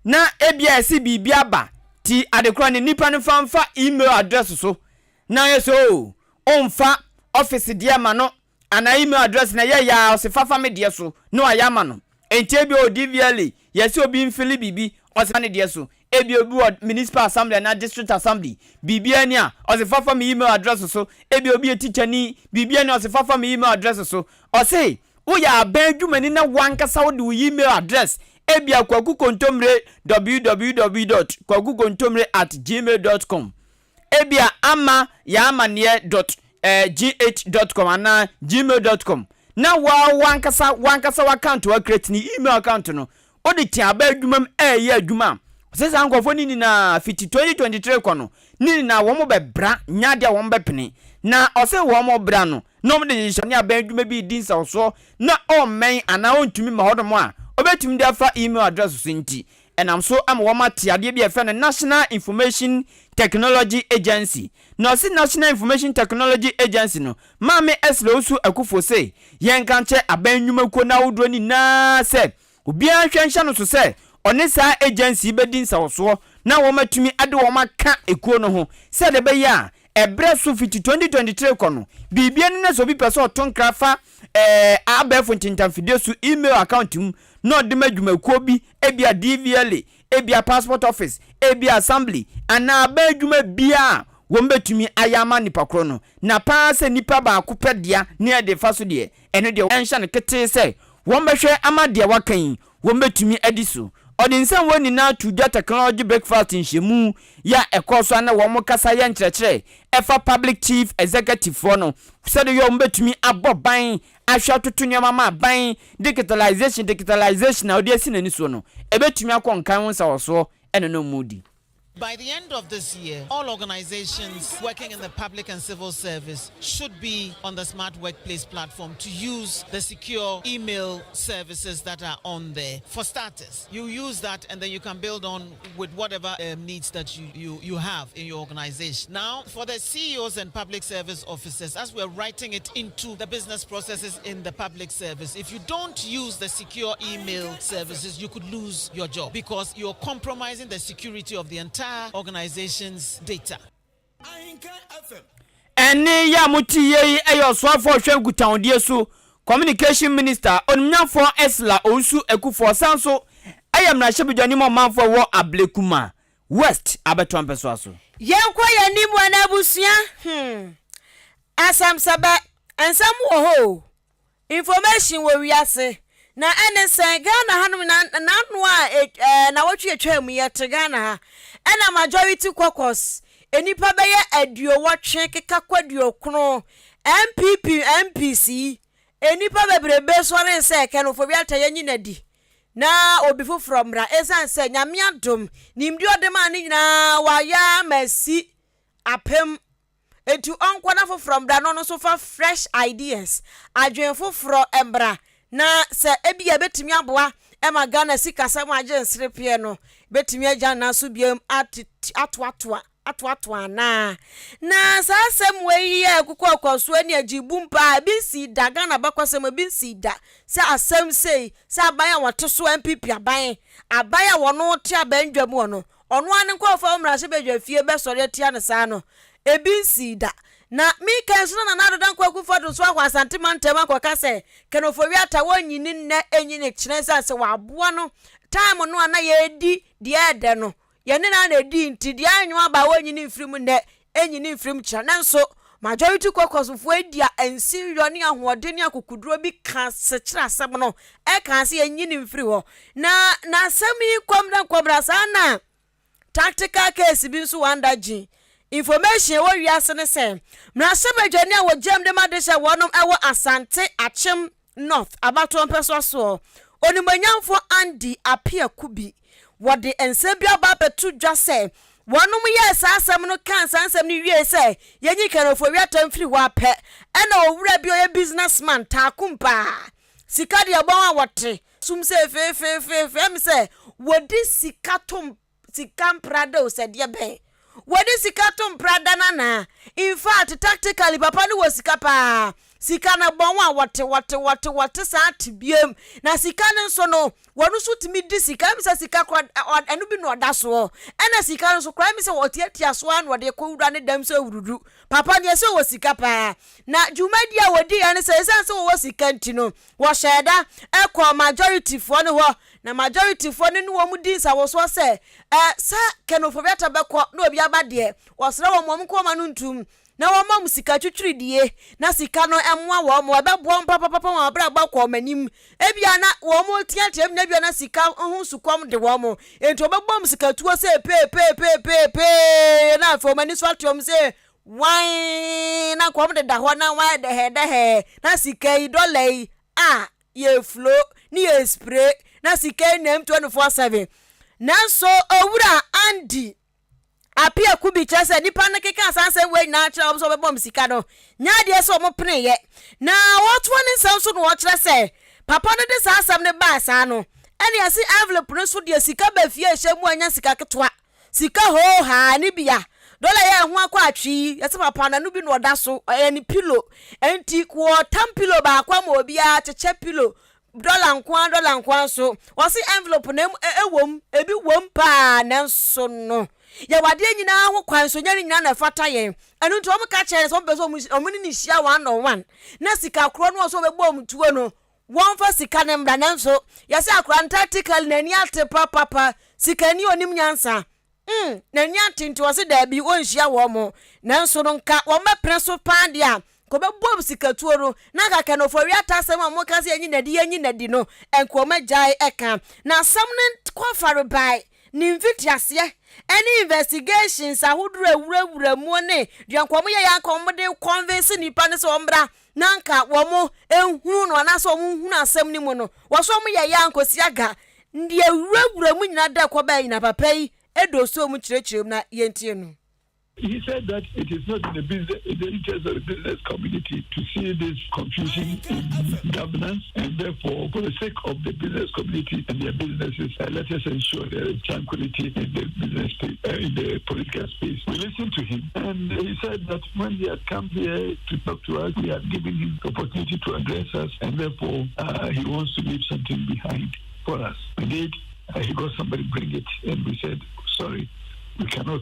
na ebia esi bibia ba ti adekora ni nipa no famfa email address so na yeso onfa office dia ma no ana email address na ya osifafa me dia so no ayama no entie bi odvl yesi obi mfili bibi osifa ne dia so ebi obi municipal assembly na district assembly bibia ni a osifafa me email address so ebi obi teacher ni bibia ni osifafa me email address so osi wo ya abadwumani na wankasa wo de email address ebia kwaku kontomre www.kwakukontomre@gmail.com ebia ama ya amanie.gh.com ana gmail.com na wankasa account wa create ni email account no odi ti abadwumam ye adwuma sesa ankofo ni na fiti 2023 kono ni na wo mo bebra nyade wo mo bepene na ose wo mo bra no no mo de shani abadwuma bi din sa so na o men ana ontumi ma hodomo a obetumi de afa email address so nti enam so am wo mate ade bi efe na National Information Technology Agency no si National Information Technology Agency no mame eslo su akufo say yen kanche abannwuma ko na wodro ni na se obi ahwenhya no so se one sa agency bedin sa so na wo matumi ade wo maka ekuo no ho se de be ya ebre so fiti 2023 kono bibia ne so bi pese otonkra fa abefo ntintamfide su email account mu no de madwumakuo bi ebia DVL ebia passport office ebia assembly ana abadwuma bia wo mbetumi ayama nipa kro no na paase nipa ba akopedia ne de fa so de eno de enhya ne kete se wo mbehwe amade wakan wo mbetumi adiso odinsan woni na to dwa technology breakfast nhemu ya ekoso na wo mo kasa ye nkyerɛkyerɛ efa public chief executive for no said yo mbetumi aboban ahwa toto nyama ma ban digitalization na odi asi nani so no ebetumi akonkan ho sa wo so eno no mudi. By the end of this year, all organizations working in the public and civil service should be on the Smart Workplace platform to use the secure email services that are on there. For starters, you use that and then you can build on with whatever needs that you have in your organization. Now, for the CEOs and public service officers, as we're writing it into the business processes in the public service, if you don't use the secure email services, you could lose your job because you're compromising the security of the entire organization's data. Ene ya muti ye eyo swafo hwe gutaondie so communication minister onnyafo Esla Onsu Ekufo sanso ayam na hyebedwani mo manfo wo Ablekuma West abeton peso aso yenkwa yanimu anabusua asam saba ensam wo ho information wo wiase na enesen Ghana hanum na nanu a na wotwe atwam ye Ghana ha ena majority caucus enipa beye aduo wotwe keka kwaduo krono MPP MPC enipa bebrebe so ren se kenofo bi atayanyi nadi na obifu from ra esan se nyame adom nimdi odema ni nyina waya masi apem etu onkwana fo from da no so fa fresh ideas adwenfo fro embra na se ebia betimi aboa ema Ghana sikasam agensre pie no betimi agya na so biem atwa na sasem we ye kokokwaso ani agibu mpa bi si da Ghana bakwasem bi si da se asem sei se abaya wote so MPP abaya wono te abandwam wono ono ane nkofo umra se bedwa fie be sore tia ne sa no ebi si da na mi kan so na nado dan kwaku fodo so akwa sentimental akwaka se kenofo wi ata wonyini nne enyine kire se waboa no time no ana ye di de ede no ye ne na di nti de anwo aba wonyini mfirim nne enyini mfirim kira nanso majority kokosufo edia ensirio ne ahode ne akokuduro bi ka se kira asem no e kan se enyini mfiri ho na asemi kwamra sana tactical case bi so wanda gi information wo wiase ne se mrasebadwani a wo jam de madesha wonom ewo Asante Achim North abato mpeso so onimanyamfo Andy Apia Kubi wode ensebia ba petu dwa se wonom ye sasem no kan sansem ni wie se yenyi kanofo wiatam firi ho apɛ ena owura bi oye businessman takumpa sikadi abon a wote sum se fe me se wodi sikatom sikam prado se de ben wodi sikatom prada nana in fact tactically papa no wasika pa sika na bon wa wote sa tibiem na sika nso no wonu so timi di sika mi se sika kwa enu bi no oda so ena sika nso kwa mi se wotiatia so an wode ko wura ne dam so wurudu papa ne se wasika pa na jumadi a wodi ane se se wasika ntino wo sheda ekọ majority fo ne ho na majority fo ne no mu din sa wo so se sa kenofobeta beko na obi abade wo sere wo mom ko ma no ntum na wo mam sika twitwiri die na sika no emwa wo mo bebo papa wo bra gba kwa manim ebia na wo mo tiatem na bia na sika ho sukom de wo mo ento bebo sika tuo se pe na fo mani so atom se why na kwa de da ho na why de he na sika i dollar ye flow ni ye spray na sika nem 24/7 nanso owura Andy Apia Kubi chese nipa na keka sanse we na kira obo so bebom sika no nya de so mo pene ye na what one nsam so no wo kire se papa no de sasam ne ba sa no ene yasi envelope no so de sika ba fie hyemu anya sika ketwa sika ho ha ni bia dola ye ho akwa atwi yasi papa na no bi no oda so ni pillow enti ko tam pillow ba akwa ma obi a cheche pillow dollar nkwa so wasi envelope na ewom ebi wom pa na nso no ya wade nyina ho kwan so nyane nyina na fata ye enu nto mo ka chere so mpeso omuni ni hia 101 na sika kro no so bebo omtuo no won fa sika ne mbra na nso ya se akra tactical na ni ate papa sika ni onim nyansa na ni ate nto se da bi won hia wo mo na nso no nka wo mepre so pa dia ko bebo sika tuoro na ka kanofo wi atasem mo ka se enyi nadi no enko magyae eka na sam ne kwafare bai ni mfitiase any investigations ahudura wura mu ne duankomo ye yankomo de convince nipa ne so ombra nanka womo enhunu no na so hunu asem ni mu no wo so mo ye yankosi aga ndi wura mu nyina da kwa bai na papa yi edo so mu kirechirem na yentie no. He said that it is not in the interest of the business community to see this confusion in governance, and therefore, for the sake of the business community and their businesses, let us ensure there is tranquility in the business space, in the political space. We listened to him, and he said that when he had come here to talk to us, we had given him the opportunity to address us, and therefore, he wants to leave something behind for us. We did. He got somebody bring it, and we said, sorry, we cannot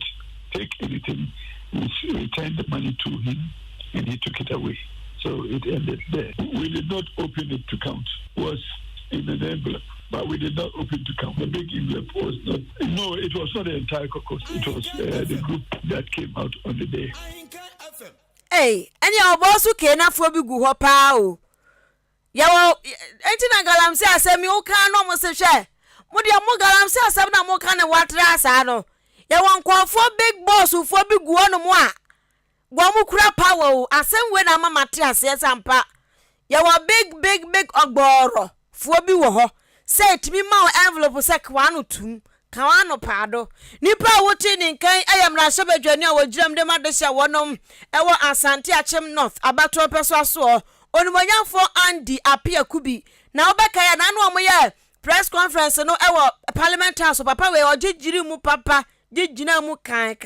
take anything. We returned the money to him and he took it away. So it ended there. We did not open it to count. It was in an envelope, but we did not open to count. The big envelope was not, no, it was not the entire caucus. It was the group that came out on the day. Hey, and your boss who came up for big whoop. Yawo, entina galamse asemi o kan no mo se hwe. Mo de mo galamse asemi na mo kan ne watra asa no. Yawo nkwofo big boss ufo big guo no mo a. Gwo mo kura power o, asem we na mama te ase sampa. Yawo big ogboro. Fo bi wo ho. Say timi ma envelope se kwa no tum. Kawa no pado. Nipa woti ni nkan ayamra shebadwani a wogiram de madehya wonom. Ewo Asante Achem North abato peso aso. Onumanyafo Andy Apia Kubi na obeka ya na anu omoye press conference no ewo parliament house papa we ogigiri mu papa gigina mu kan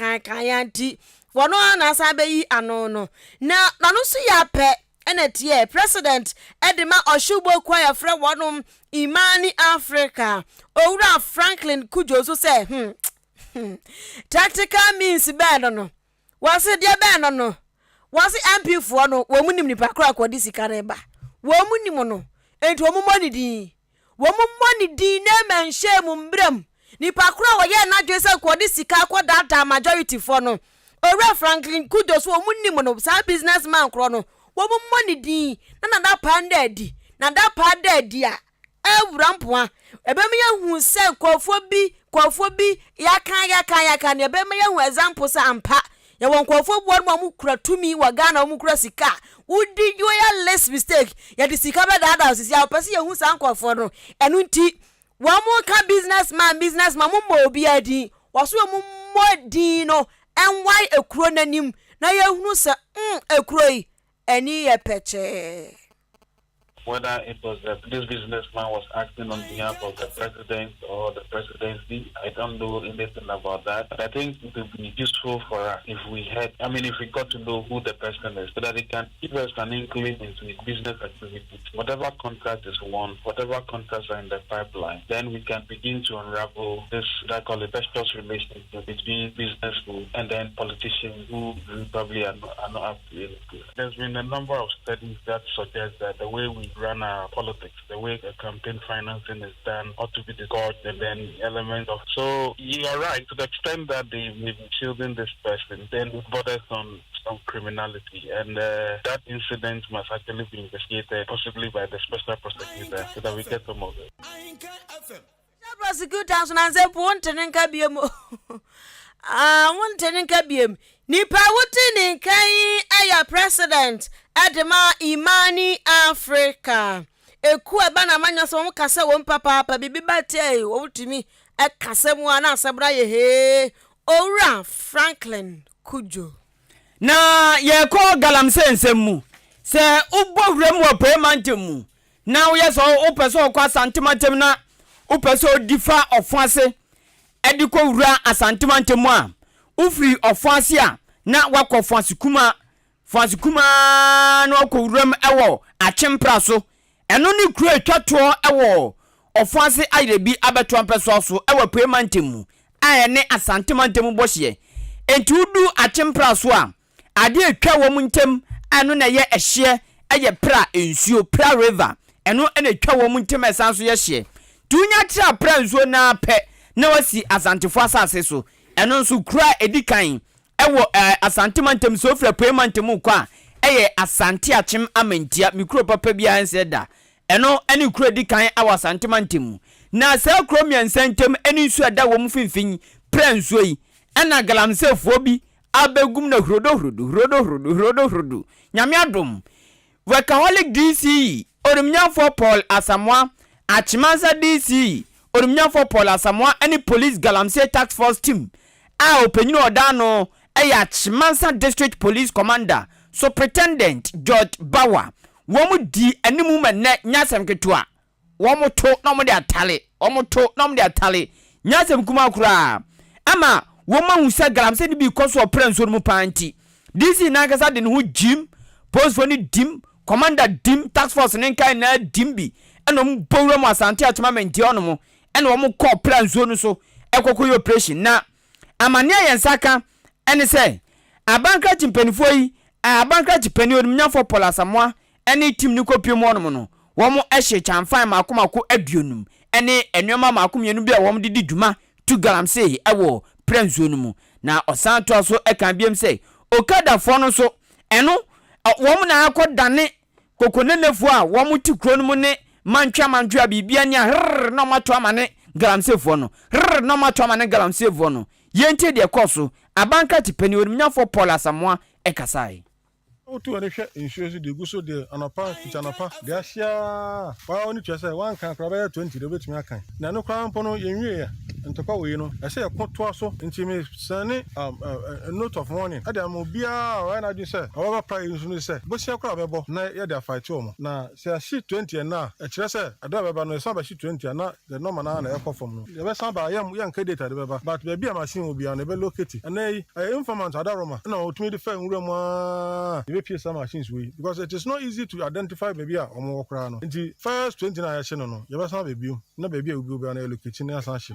yanti wono na sabe yi ano no na no so ya pe enetie president edema Oshubo kwaya fre wonom Imani Africa owura Franklin Kujo so say tactical means bad no was it dia bad no was MP for no womunim ni pakra kwadi sikare ba womunim no enti womumoni di na menhye mumbram ni pakra wo ye na dwese kwadi sika kwada data majority for no owura Franklin Kudos womunim no sa businessman kro no womumoni di na da panda di na da panda di a ewurampoa ebemiya hu se kwofo bi yaka ne ebemiya hu example sa ampa ya wonkofo bo no mu kura tumi wa Ghana mu kura sika udi you ya less mistake ya di sika be da osisi ya pese ya hu sa nkofo no enu nti wo mu ka businessman mu mo obi adi waso mu modi no enwai ekuro nanim na ya hunu se ekuro yi eni ye peche. Whether it was this businessman was acting on behalf of the president or the presidency, I don't know anything about that. But I think it would be useful for us if we got to know who the person is, so that it can give us an inkling into his business activities. Whatever contract is won, whatever contracts are in the pipeline, then we can begin to unravel this, I call it, precious relationship between businessmen and then politicians who probably are not up to it. There's been a number of studies that suggest that the way we run our politics, the way the campaign financing is done, ought to be discussed, and then elements of. So you are right to the extent that they may be shielding this person, then it borders on some criminality, and that incident must actually be investigated, possibly by the special prosecutor, so that we get some of it. Prosecutors and say one tenenka biem. One tenenka biem. Nipa wuti kai aya president Adema Imani Africa. Eku eba na manya so mo kasa wo papa bibi bate wo wutimi e kasa mu ana asabra ye he owura Franklin Kujo. Na ye ko galamse nsemu se ubowrem wo payment mu na wo ye so opeso kwa santimantem na opeso difa ofuase ediko wura asantimantem a ufri ofuase a na wakofuase kuma no akowuram ewo achempra so eno ne kru atwato ewo ofuase ayebi abeto ampeso so ewo payment mu aye ne asantimantem bohye enti udu achempra so a ade atwa wo mu ntem eno na ye ehye eye pra ensuo pra river eno ena atwa wo mu ntem esan so ye hye tunya tra pra ensuo na pe na wasi asantifo asase so eno nso kura edikan ewo asantimantem so fra payment kwa eye Asante Achem amantia mikro papa bia nse da eno ene kura edikan awa asantimantem na sa kromia sentem eni nsu ada wo mfinfin prenso yi ana galamsefo bi abegum na hrodo nyame adom workaholic DC orumnyafo Paul Asamoah Achimansa DC orumnyafo Paul Asamoah any police galamse task force team a openyino odano eya Achimansa district police commander superintendent George Bawa womu di animu menne nyasem ketua womu to na mo de atale nyasem kuma kura ama woma husa galamse ni bi koso prenso mu panti DC na kasa de hu jim post for ni dim commander dim task force ne kan na dim bi eno mbowra mu asante atmamenti ono mo eno wo call prenso no so ekokoyo operation na amane yensaka ene se abanka chimpanifo yi abanka chipani onumnyafo Paul Asamoah ene team ni kopie mu ono mo no wo mo ehye chamfan makomako aduonum ene enwema makomienu bi a wo mo didi dwuma tu galamse ewo prenso no mu na osanto aso ekan biem se okada fo no so eno wo mo na akodane kokonenefo a wo mo ti kro no mu ne mantwa bibia nya no mato amane galamse fo no no mato amane galamse fo no yente de koso abanka tipani onumnyafo Paul Asamoah ekasai otu ane hwe insurance de guso de anapa tichanapa de ahia wa oni twese wan kan kra ba 20 de betumi akan na no kra mpo no yenwie ya ntokwa we no ese ekoto aso ntimi sane note of warning ade am obia wa na dun se oba pa insu no se bo sia kra bebo na ye de fight omo na se ashi 20 na e kire se ade beba no se ba shi 20 na the normal na ekofom no ye be san ba yam yan data de beba but be bia machine obia na be locate na informant adaroma na otumi de fa nwura mu PSA machines we because it is not easy to identify baby a omo wokra no nti first 20 na ya hye no no ye be san baby na baby a ubi na locate na san hye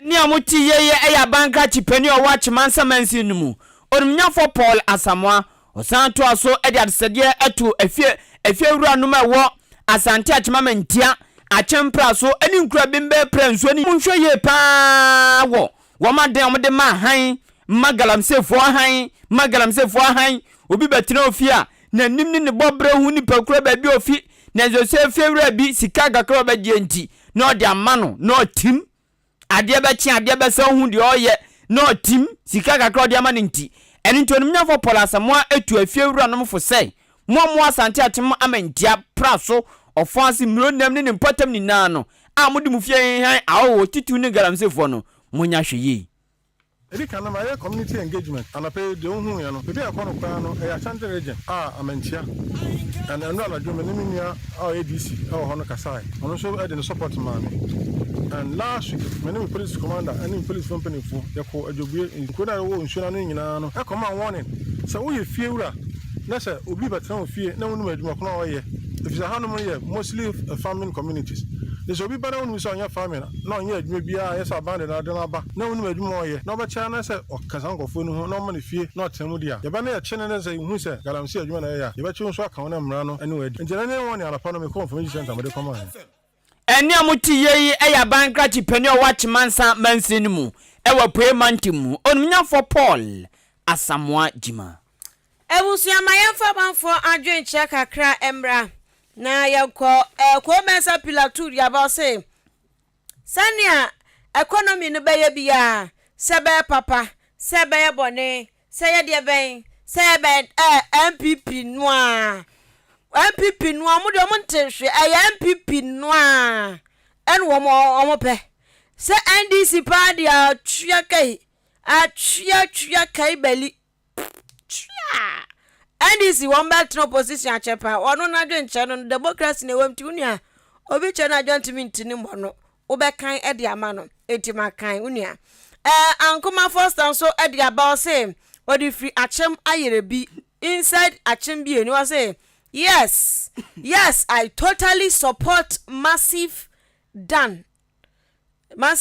ni amuti yeye eya banka chipeni o watch mansa mansi numu onumnyafo Paul Asamoah osanto aso edi adesede eto efie wura numa wo asante achimamentia achempra so eni nkura bimbe prenso ni munhwe ye pa wo maden omde ma han magalamsefo han obi betre ofia na nim ni bobre hu ni pakura ba bi ofi na zose fewura bi sika gakra ba gienti na odi amano na tim ade ba chi ade ba sa hu de oye na tim sika gakra odi amano nti eni ntonim nyafo Paul Asamoah etu afewura no mfo sei mo asante atem amantia praso ofansi mronam ni potam ni na no a mudi mu fie han awo titu ni galamsefo no munya hweye Ebi kana ma ye community engagement anape de ohun ya no bebi akono kwa no e Ashanti region amantia and anu ala dwom ne minia ADC hono kasai ono so e de support man and last week my police commander and police company fo yako adwobue nkoda wo nsuna no nyina no e come warning so wo ye fie wura na se obi betra fie na wonu adwuma kono wo ye if you hanom ye mostly farming communities there's obi bana wonu so anya farming na onye adwuma bia yes abandon na de na ba na wonu adwuma wo ye na obecha na se okasankofo no ho na ma ne fie na otemu dia ye ba na ye chene na se hu se galamse adwuma na ye ya ye bechi nso aka wona mra no ene wadi njena ne woni alapa no me confirmation center me de come on eni amuti yeyi eya bankra chipeni o watch mansa mansin mu ewa payment mu onumnyafo Paul Asamoah jima Ebusia mayemfa banfo adwenche kakra emra na yakọ mensa pilatu ya ba say sania economy no beye bia sebe papa sebe bone seye de ben sebe MPP noa mu de mo ntehwe MPP noa en wo pe se NDC party a twa kai beli NDC one back no position achepa ono na dwenche no democracy na wamti unia obi che na adwantimi ntini mbono obekan e de ama no etima kan unia ankoma first and so e de about say odi free achem ayerebi inside achem bi eni wa say yes I totally support massive done by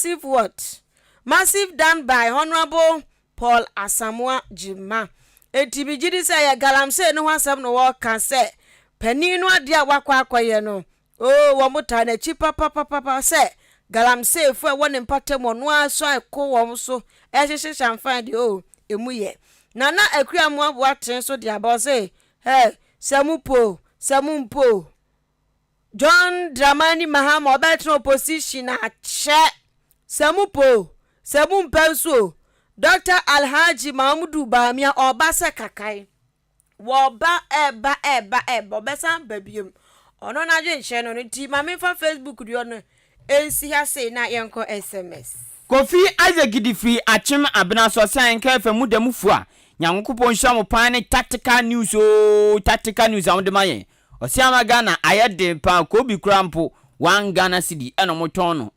Honorable Paul Asamoah Jima etibigidi say ya galamse no hasam no wo kan say pani no ade a wakwa akoye no wo muta na chi papa say galamse fu e woni mpatam no aso akọ wo so ehyehyɛ chamfan de emuye nana akuamu abo aten so de aba say samumpo John Dramani Mahama obetro opposition ache Samu Penso Dr. Alhaji Mahmudu Bamia obase kakai woba eba obesan babiem ono na dwe nhye no nti ma me fa Facebook dio no ensi ha sei na yenko SMS Kofi Azegidi free achim abena so san ka fa mu damufu a nyankopon hwa mo pan ne tactical news am de maye osiama Ghana ayede pa ko bi krampo 1 Ghana cedi eno moton no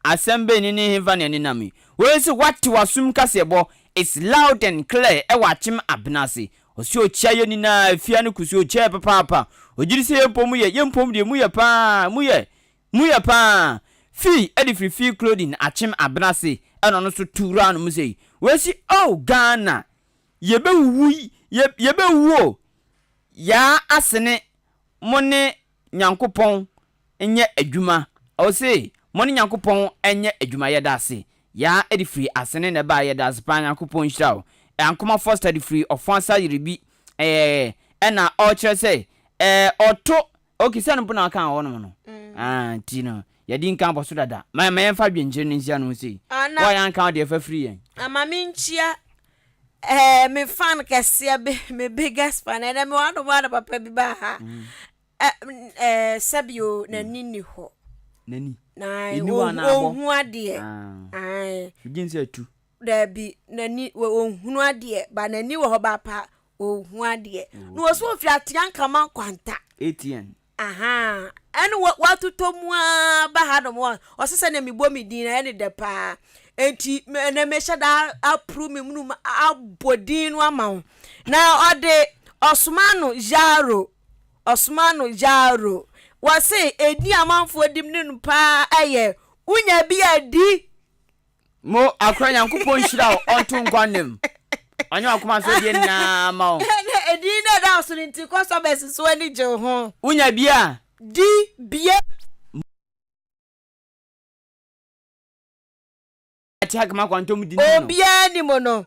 asembe ni heva ne nami we se what wasum kasebo is loud and clear e wachim abnase osi ochia ye ni na afia ne kusi ochia papa ogiri se yempom de mu ye pa fi edi free clothing achim abnase eno no so tura no mu sei we si Ghana yebe wu ya asene mone nyankopon enye adwuma o sei mone nyankopon enye adwuma yeda ase ya edi free asene ne ba yeda ase pa nyankopon hirawo ankoma first edi free ofansa yiribi ena o kire sei oto okisa no puna kan wo no tino yedi nkan boso dada ma yemfa dwenje no nsia no sei wo yan kan de fa free yen amami nchia me fan kase me biggest fan and me one papa bi ba ha sabio na nini ho nani na ini wana ohun ade jinsi atu da bi nani ohun ade ba nani wo ba pa ohun ade no wo so fi atian kama kwanta ATN ene watu tomu ba ha no mo o sese na mi bo mi din na ene de pa enti na me shada apru mi munu abodin no ama na ode Osmanu Jaro wase edi amanfo dim ne no pa aye unya bi adi mo akra yankopon hira onto nkwanem anya akoma so die na ma o edi na da so nti ko so bes so ani je ho unya bia di bia ati akama kwanto mu di no obia ni mo no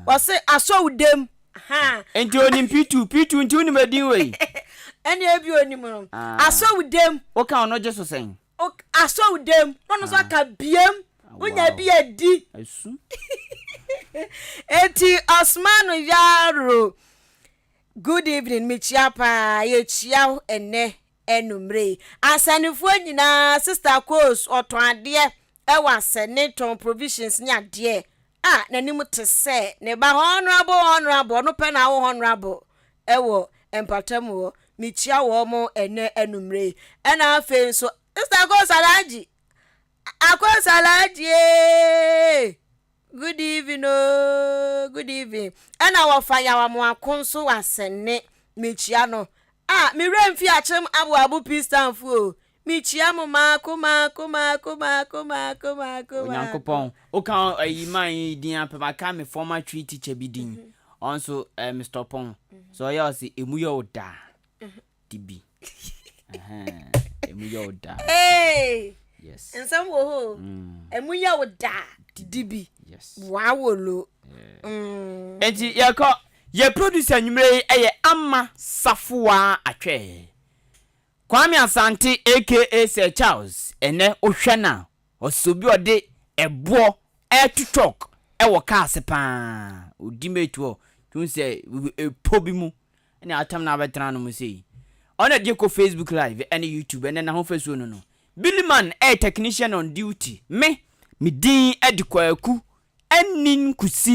wase aso udem enti oni pitu nti uni medin we eni ebi oni mo no aso udem o ka ono je so sen aso udem no so ka biem unya bia di asu eti Osmanu Jaro good evening michiapa ye chia ene enumre asanifo nyina sister course oton ade ewa senator provisions nya ade nanim te se ne ba honorable no pe na honorable ewo empatamu michia wo mo ene enumre ena afen so sister course alaji good evening good evening ena wo fanya wa mo akonso wasene michia no mi remfi achem abu pistanfu michia mo kuma Nyankopon o kan ayiman din apema ka me former tree teacher bidin also Mr. Pon so ya say emuye oda dibi emuye oda yes ensam wo ho emuye oda dibi yes wawolo enti ye producer nyumre eye ama safoa atwe Kwame Asante aka Sir Charles ene ohwana osobi ode ebo tutok ewo kaase pa odimetuo tun se epobi mu ene atam na betra no mu sei ona die ko Facebook live ene YouTube ene na ho fesu no Billyman technician on duty me din edikwaku enin kusi